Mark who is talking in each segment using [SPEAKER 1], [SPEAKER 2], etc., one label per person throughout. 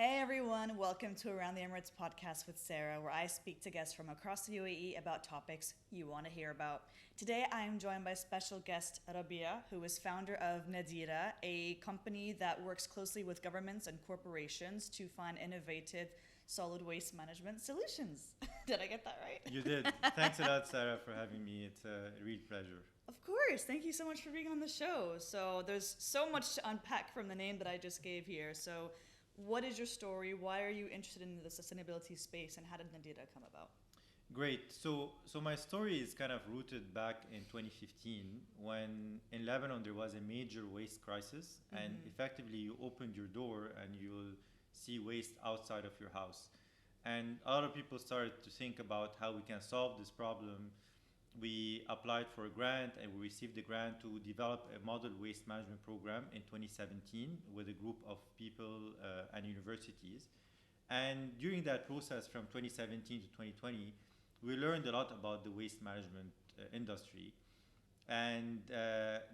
[SPEAKER 1] Hey everyone, welcome to Around the Emirates podcast with Sarah, where I speak to guests from across the UAE about topics you want to hear about. Today I am joined by special guest Rabia, who is founder of Nadeera, a company that works closely with governments and corporations to find innovative solid waste management solutions. Did I get that right?
[SPEAKER 2] You did. Thanks a lot, Sarah, for having me. It's a real pleasure.
[SPEAKER 1] Of course. Thank you so much for being on the show. So there's so much to unpack from the name that I just gave here. So what is your story? Why are you interested in the sustainability space, and how did Nadeera come about?
[SPEAKER 2] Great. So my story is kind of rooted back in 2015 when in Lebanon there was a major waste crisis, and effectively you opened your door and you'll see waste outside of your house. And a lot of people started to think about how we can solve this problem. We applied for a grant and we received the grant to develop a model waste management program in 2017 with a group of people and universities. And during that process from 2017 to 2020, we learned a lot about the waste management industry and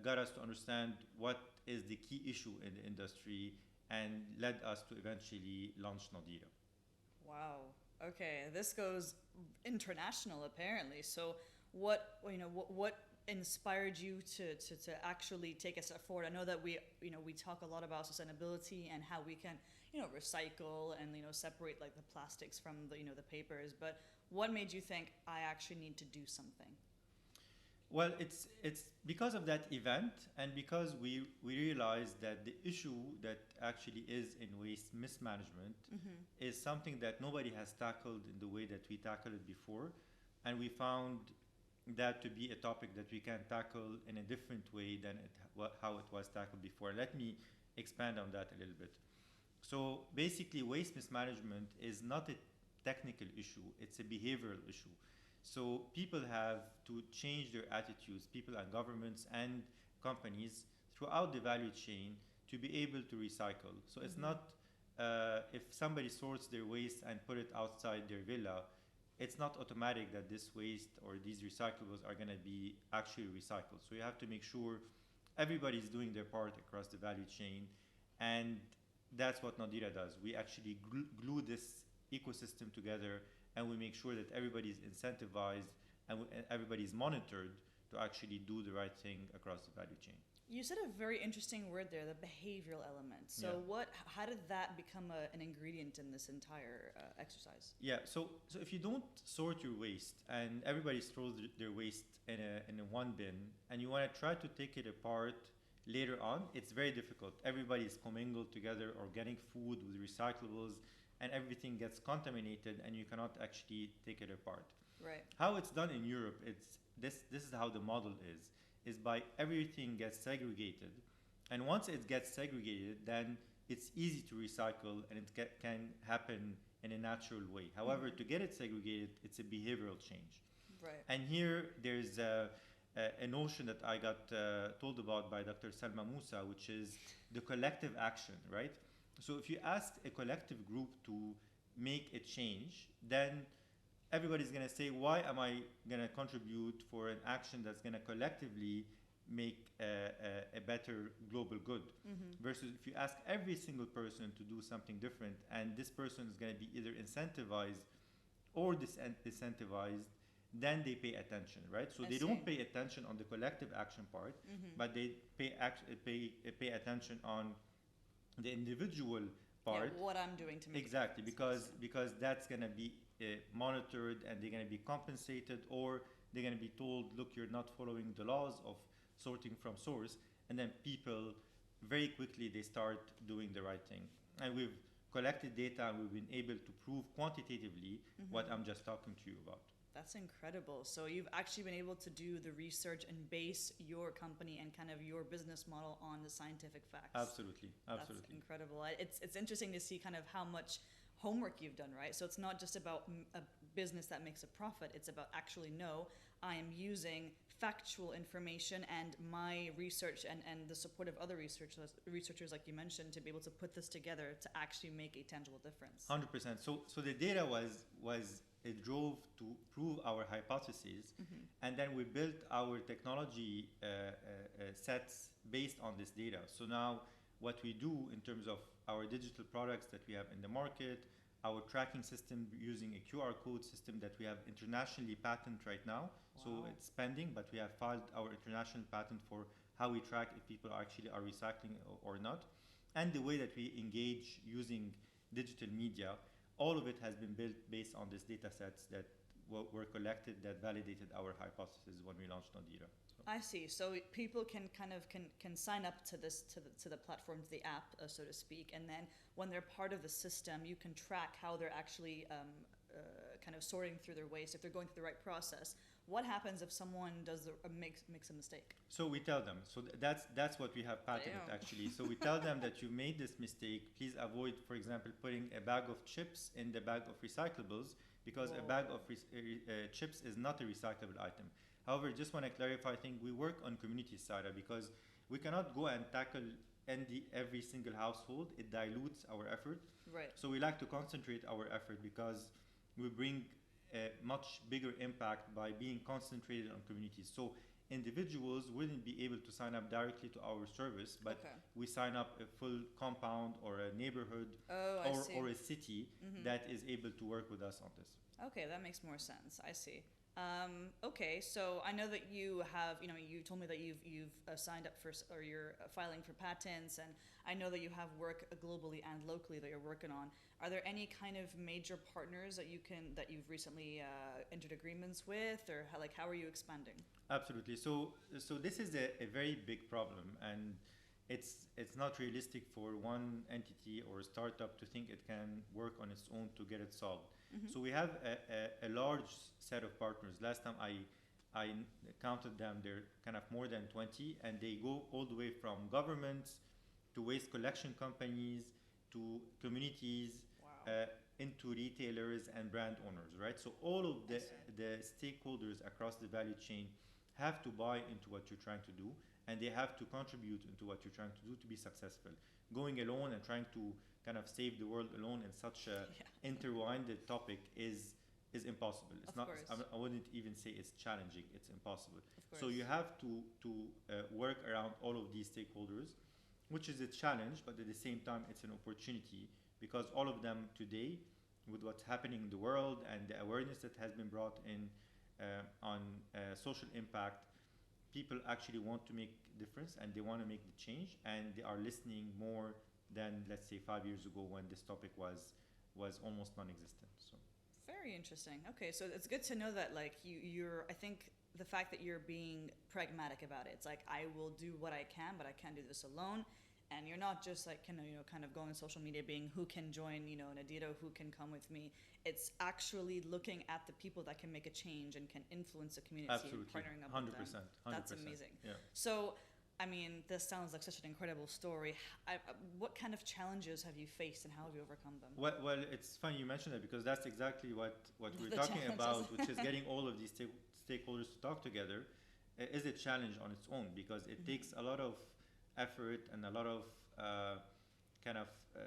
[SPEAKER 2] got us to understand what is the key issue in the industry and led us to eventually launch Nadeera.
[SPEAKER 1] Wow. Okay, this goes international apparently. So what inspired you to actually take a step forward? I know that we talk a lot about sustainability and how we can recycle and separate like the plastics from the papers, but what made you think I actually need to do something?
[SPEAKER 2] Well, it's because of that event and because we realized that the issue that actually is in waste mismanagement is something that nobody has tackled in the way that we tackled it before. And we found that to be a topic that we can tackle in a different way than how it was tackled before. Let me expand on that a little bit. So basically, waste mismanagement is not a technical issue, it's a behavioral issue. So people have to change their attitudes, people and governments and companies throughout the value chain to be able to recycle. So it's not if somebody sorts their waste and put it outside their villa, it's not automatic that this waste or these recyclables are going to be actually recycled. So you have to make sure everybody's doing their part across the value chain, and that's what Nadeera does. We actually glue this ecosystem together, and we make sure that everybody's incentivized and everybody's monitored to actually do the right thing across the value chain.
[SPEAKER 1] You said a very interesting word there, the behavioral element. So how did that become an ingredient in this entire exercise?
[SPEAKER 2] Yeah, so if you don't sort your waste and everybody throws their waste in a one bin and you want to try to take it apart later on, it's very difficult. Everybody's commingled together or getting food with recyclables and everything gets contaminated and you cannot actually take it apart.
[SPEAKER 1] Right.
[SPEAKER 2] How it's done in Europe, it's this is how the model is by everything gets segregated, and once it gets segregated, then it's easy to recycle and it can happen in a natural way. However, to get it segregated, it's a behavioral change.
[SPEAKER 1] Right.
[SPEAKER 2] And here there's a notion that I got told about by Dr. Sara Mousa, which is the collective action, right? So if you ask a collective group to make a change, then everybody's going to say, why am I going to contribute for an action that's going to collectively make a better global good? Versus if you ask every single person to do something different, and this person is going to be either incentivized or disincentivized, then they pay attention, right? So they don't pay attention on the collective action part, but they pay attention on the individual part.
[SPEAKER 1] Yeah, what I'm doing to make
[SPEAKER 2] exactly because that's going to be monitored and they're going to be compensated, or they're going to be told, look, you're not following the laws of sorting from source, and then people very quickly they start doing the right thing. And we've collected data and we've been able to prove quantitatively what I'm just talking to you about.
[SPEAKER 1] That's incredible. So you've actually been able to do the research and base your company and kind of your business model on the scientific facts.
[SPEAKER 2] Absolutely.
[SPEAKER 1] That's incredible. It's interesting to see kind of how much homework you've done, right? So it's not just about a business that makes a profit. It's about actually, no, I am using factual information and my research and the support of other researchers like you mentioned, to be able to put this together to actually make a tangible difference.
[SPEAKER 2] 100%. So the data was it drove to prove our hypotheses, and then we built our technology sets based on this data. So now what we do in terms of our digital products that we have in the market, our tracking system using a QR code system that we have internationally patent right now. So
[SPEAKER 1] Wow.
[SPEAKER 2] it's pending, but we have filed our international patent for how we track if people actually are recycling or not. And the way that we engage using digital media, all of it has been built based on these data sets that were collected that validated our hypothesis when we launched Nadeera. So.
[SPEAKER 1] I see. So people can kind of can sign up to this to the platform, to the app, so to speak, and then when they're part of the system, you can track how they're actually kind of sorting through their waste, if they're going through the right process. What happens if someone makes a mistake?
[SPEAKER 2] So we tell them. So that's what we have patented
[SPEAKER 1] Damn.
[SPEAKER 2] actually. So we tell them that you made this mistake. Please avoid, for example, putting a bag of chips in the bag of recyclables, because a bag of chips is not a recyclable item. However, just want to clarify, I think we work on community side because we cannot go and tackle every single household. It dilutes our effort.
[SPEAKER 1] Right.
[SPEAKER 2] So we like to concentrate our effort because we bring a much bigger impact by being concentrated on communities. So individuals wouldn't be able to sign up directly to our service, but
[SPEAKER 1] Okay.
[SPEAKER 2] we sign up a full compound or a neighborhood
[SPEAKER 1] I see.
[SPEAKER 2] or a city that is able to work with us on this.
[SPEAKER 1] Okay, that makes more sense. I see. Okay, so I know that you have, you told me that you've signed up for, or you're filing for patents, and I know that you have work globally and locally that you're working on. Are there any kind of major partners that you've recently entered agreements with, or how are you expanding?
[SPEAKER 2] Absolutely. So this is a very big problem, and it's not realistic for one entity or startup to think it can work on its own to get it solved. So we have a large set of partners. Last time I counted them, they're kind of more than 20, and they go all the way from governments to waste collection companies to communities,
[SPEAKER 1] Wow.
[SPEAKER 2] into retailers and brand owners, right? So all of the stakeholders across the value chain have to buy into what you're trying to do, and they have to contribute into what you're trying to do to be successful. Going alone and trying to kind of save the world alone in such a intertwined topic is impossible. It's
[SPEAKER 1] Of
[SPEAKER 2] not.
[SPEAKER 1] course.
[SPEAKER 2] I wouldn't even say it's challenging. It's impossible.
[SPEAKER 1] Of
[SPEAKER 2] So
[SPEAKER 1] course.
[SPEAKER 2] you have to work around all of these stakeholders, which is a challenge, but at the same time, it's an opportunity because all of them today, with what's happening in the world and the awareness that has been brought in on social impact, people actually want to make a difference and they want to make the change, and they are listening more than, let's say, 5 years ago when this topic was almost non-existent. So.
[SPEAKER 1] Very interesting. Okay, so it's good to know that you're. I think the fact that you're being pragmatic about it. It's like, I will do what I can, but I can't do this alone. And you're not just kind of going on social media being who can join, Nadeera, who can come with me. It's actually looking at the people that can make a change and can influence the community.
[SPEAKER 2] Absolutely.
[SPEAKER 1] And partnering up
[SPEAKER 2] 100%.
[SPEAKER 1] with them.
[SPEAKER 2] 100%.
[SPEAKER 1] That's amazing.
[SPEAKER 2] Yeah.
[SPEAKER 1] So, I mean, this sounds like such an incredible story. What kind of challenges have you faced and how have you overcome them?
[SPEAKER 2] Well, it's funny you mentioned that because that's exactly what we're
[SPEAKER 1] The
[SPEAKER 2] talking
[SPEAKER 1] challenges.
[SPEAKER 2] about, which is getting all of these stakeholders to talk together is a challenge on its own because it takes a lot of effort and a lot of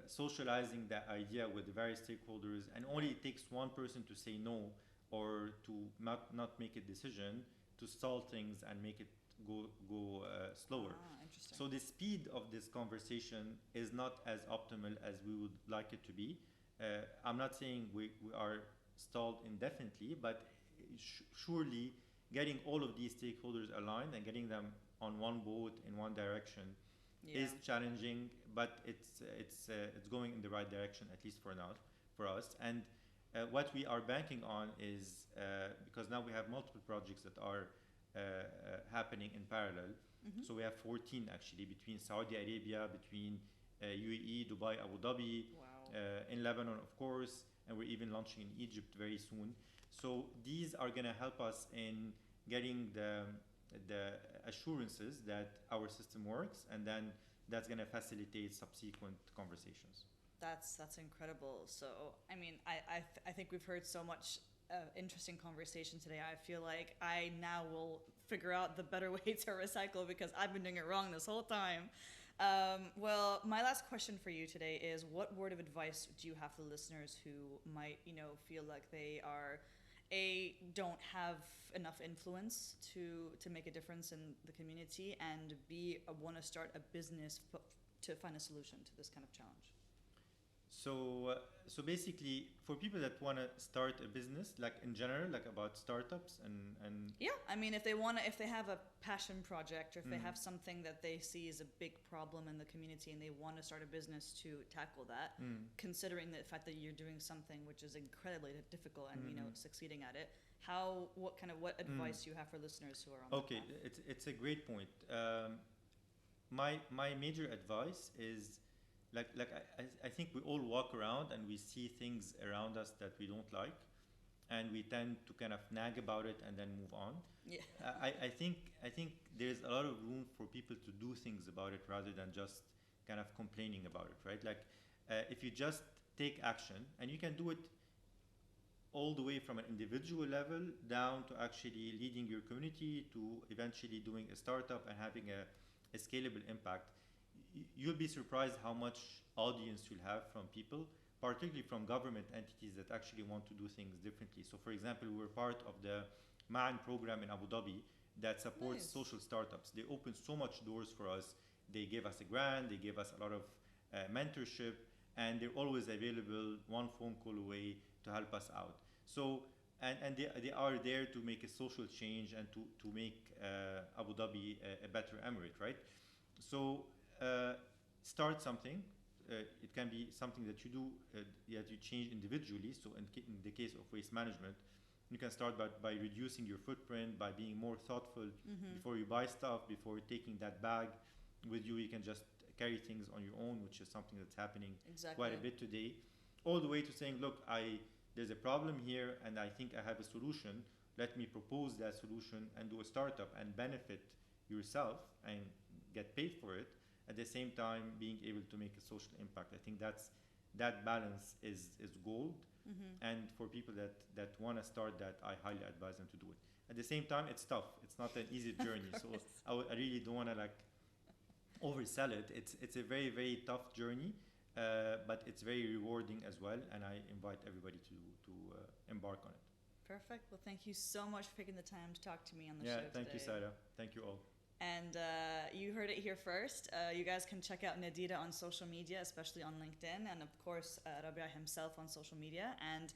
[SPEAKER 2] socializing that idea with the various stakeholders, and only it takes one person to say no or to not make a decision to stall things and make it go slower.
[SPEAKER 1] Interesting.
[SPEAKER 2] So the speed of this conversation is not as optimal as we would like it to be. I'm not saying we are stalled indefinitely, but surely getting all of these stakeholders aligned and getting them on one boat in one direction is challenging, but it's going in the right direction, at least for now, for us. And what we are banking on is because now we have multiple projects that are happening in parallel. So we have 14 actually between Saudi Arabia, between UAE, Dubai, Abu Dhabi, in Lebanon, of course, and we're even launching in Egypt very soon. So these are going to help us in getting the assurances that our system works, and then that's going to facilitate subsequent conversations.
[SPEAKER 1] That's incredible. So, I mean, I think we've heard so much interesting conversation today. I feel like I now will figure out the better way to recycle because I've been doing it wrong this whole time. Well, my last question for you today is, what word of advice do you have for listeners who might, feel like they are, don't have enough influence to make a difference in the community, and B, want to start a business to find a solution to this kind of challenge?
[SPEAKER 2] So basically, for people that want to start a business, like in general, like about startups and
[SPEAKER 1] Yeah, I mean, if they have a passion project, or if they have something that they see as a big problem in the community and they want to start a business to tackle that, considering the fact that you're doing something which is incredibly difficult and succeeding at it, what advice do you have for listeners who are on
[SPEAKER 2] okay,
[SPEAKER 1] that path?
[SPEAKER 2] it's a great point. My major advice is I think we all walk around and we see things around us that we don't like, and we tend to kind of nag about it and then move on.
[SPEAKER 1] Yeah.
[SPEAKER 2] I think there's a lot of room for people to do things about it rather than just kind of complaining about it, right? Like if you just take action, and you can do it all the way from an individual level down to actually leading your community to eventually doing a startup and having a scalable impact. You'll be surprised how much audience you'll have from people, particularly from government entities that actually want to do things differently. So for example, we were part of the MAN program in Abu Dhabi that supports social startups. They opened so much doors for us. They gave us a grant, they gave us a lot of mentorship, and they're always available, one phone call away to help us out. So and they are there to make a social change and to make Abu Dhabi a better emirate, right? So start something. It can be something that you do, that you change individually. So in the case of waste management, you can start by reducing your footprint, by being more thoughtful before you buy stuff, before taking that bag with you. You can just carry things on your own, which is something that's happening quite a bit today. All the way to saying, look, there's a problem here and I think I have a solution. Let me propose that solution and do a startup and benefit yourself and get paid for it, at the same time being able to make a social impact. I think that balance is gold. And for people that want to start that, I highly advise them to do it. At the same time, it's tough. It's not an easy journey. So I really don't want to like oversell it. It's a very, very tough journey, but it's very rewarding as well. And I invite everybody to embark on it.
[SPEAKER 1] Perfect. Well, thank you so much for taking the time to talk to me on the show today.
[SPEAKER 2] Thank you, Sara. Thank you all.
[SPEAKER 1] And you heard it here first. You guys can check out Nadeera on social media, especially on LinkedIn, and of course Rabih himself on social media. And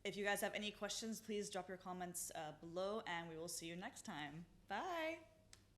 [SPEAKER 1] if you guys have any questions, please drop your comments below, and we will see you next time. Bye!